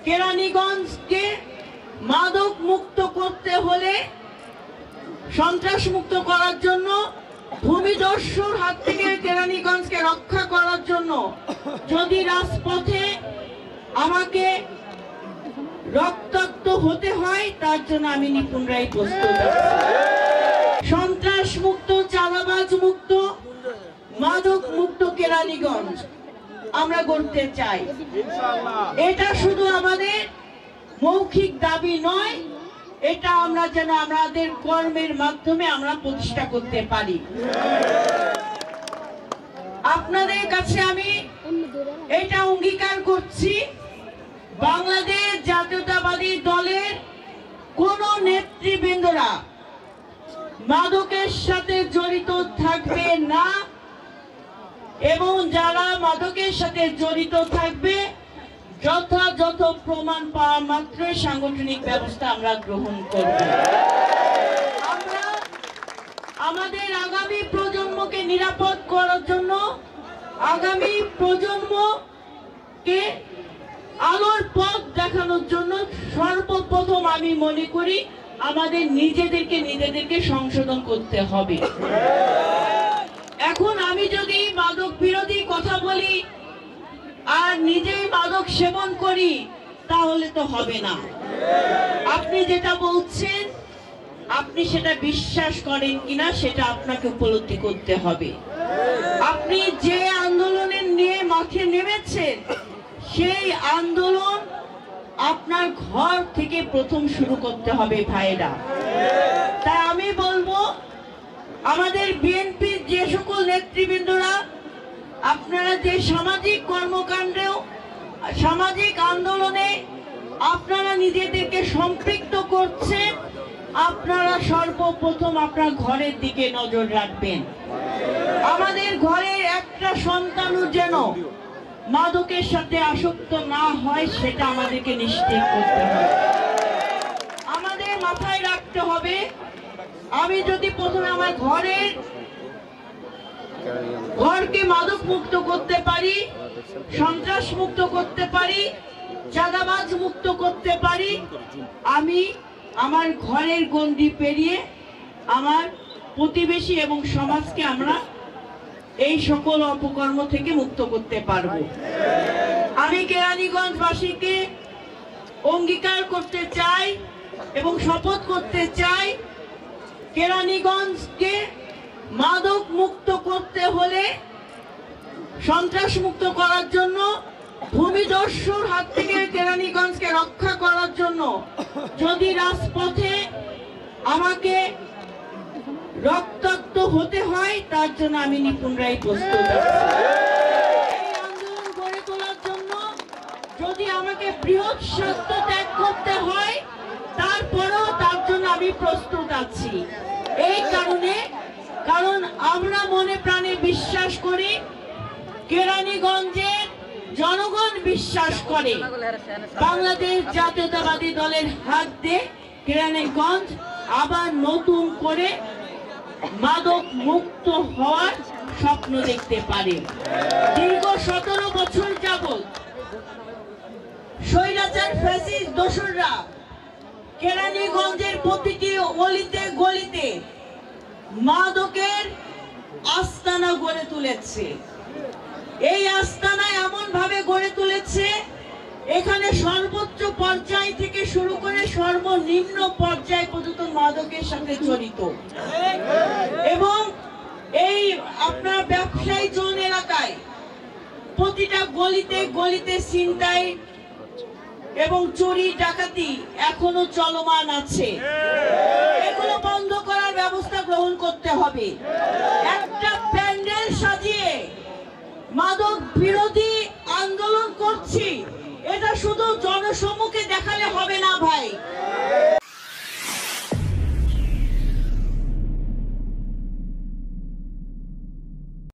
কেরানীগঞ্জকে মাদক মুক্ত করতে হলে, সন্ত্রাস মুক্ত করার জন্য, ভূমিদস্যুর হাত থেকে কেরানীগঞ্জকে রক্ষা করার জন্য যদি রাজপথে আমাকে রক্তাক্ত হতে হয়, তার জন্য আমি নিপুণ রায় প্রস্তুত আছি। সন্ত্রাস মুক্ত, চাঁদাবাজ মুক্ত, মাদক মুক্ত কেরানীগঞ্জ আমরা গড়তে চাই। এটা শুধু আমাদের মৌখিক দাবি নয়, এটা আমরা যেন আমাদের কর্মের মাধ্যমে আমরা প্রতিষ্ঠা করতে পারি। আপনাদের কাছে আমি এটা অঙ্গীকার করছি, বাংলাদেশ জাতীয়তাবাদী দলের কোন নেতৃবৃন্দরা মাদকের সাথে জড়িত থাকবে না, এবং যারা মাদকের সাথে জড়িত থাকবে যথাযথ প্রমাণ পাওয়া মাত্রই সাংগঠনিক ব্যবস্থা আমরা গ্রহণ করব। আমরা আমাদের আগামী প্রজন্মকে নিরাপদ করার জন্য, আগামী প্রজন্মকে আলোর পথ দেখানোর জন্য সর্বপ্রথম আমি মনে করি আমাদের নিজেদেরকে সংশোধন করতে হবে। এখন আমি যদি মাদক বিরোধী কথা বলি আর নিজেই মাদক সেবন করি, তাহলে তো হবে না। আপনি যেটা বলছেন, আপনি সেটা বিশ্বাস করেন কিনা সেটা আপনাকে উপলব্ধি করতে হবে। আপনি যে আন্দোলনের নিয়ে মাঠে নেমেছেন, সেই আন্দোলন আপনার ঘর থেকে প্রথম শুরু করতে হবে ভাইরা। তাই আমি বলবো, আমাদের বিএনপির যে সকল নেতৃবৃন্দরা আপনারা যে সামাজিক কর্মকাণ্ডেও, সামাজিক আন্দোলনে আপনারা নিজেদেরকে সম্পৃক্ত করছেন, আপনারা সর্বপ্রথম আপনার ঘরের দিকে নজর রাখবেন। আমাদের ঘরের একটা সন্তানও যেন মাদকের সাথে আসক্ত না হয়, সেটা আমাদেরকে নিশ্চিত করতে হবে। আমাদের মাথায় রাখতে হবে, আমি যদি প্রথমে আমার ঘরকে মাদক মুক্ত করতে পারি, সন্ত্রাস মুক্ত করতে পারি, চাঁদাবাজ মুক্ত করতে পারি, আমি আমার ঘরের গণ্ডি পেরিয়ে আমার প্রতিবেশী এবং সমাজকে আমরা এই সকল অপকর্ম থেকে মুক্ত করতে পারব। আমি কেরানীগঞ্জবাসীকে অঙ্গীকার করতে চাই এবং শপথ করতে চাই, কেরানীগঞ্জকে মাদক মুক্ত করতে হলে, সন্ত্রাস মুক্ত করার জন্য, ভূমিদস্যুর হাত থেকে কেরানীগঞ্জকে রক্ষা করার জন্য যদি রাজপথে আমাকে রক্তাক্ত হতে হয়, তার জন্য আমি নিপুণ রায় প্রস্তুত আছি। এই আন্দোলন গড়ে তোলার জন্য যদি আমাকে বৃহৎ স্বার্থ ত্যাগ করতে হয়, তারপরেও তার জন্য আমি প্রস্তুত আছি। এই কারণ আমরা মনে প্রাণে বিশ্বাস করি, কেরানীগঞ্জের জনগণ বিশ্বাস করে, বাংলাদেশ জাতীয়তাবাদী দলের হাত দিয়ে কেরানীগঞ্জ আবার নতুন করে মাদক মুক্ত হওয়ার স্বপ্ন দেখতে পারে। দীর্ঘ 17 বছর যাবৎ স্বৈরাচার ফ্যাসিস্ট দোসররা কেরানীগঞ্জের প্রতিটি অলিতে গলিতে মাদকের আস্তানা গড়ে তুলেছে। এই আস্তানা এমন ভাবে গড়ে তুলেছে, এখানে সর্বোচ্চ পর্যায় থেকে শুরু করে সর্বনিম্ন পর্যায় পর্যন্ত মাদকের সাথে জড়িত। এবং এই আপনার ব্যবসায়ী জোন এলাকায় প্রতিটা গলিতে গলিতে ছিনতাই এবং চুরি ডাকাতি এখনো চলমান আছে। এগুলো বন্ধ করার ব্যবস্থা গ্রহণ করতে হবে। একটা প্যান্ডেল সাজিয়ে মাদক বিরোধী আন্দোলন করছি, এটা শুধু জনসম্মুখে দেখালে হবে না ভাই।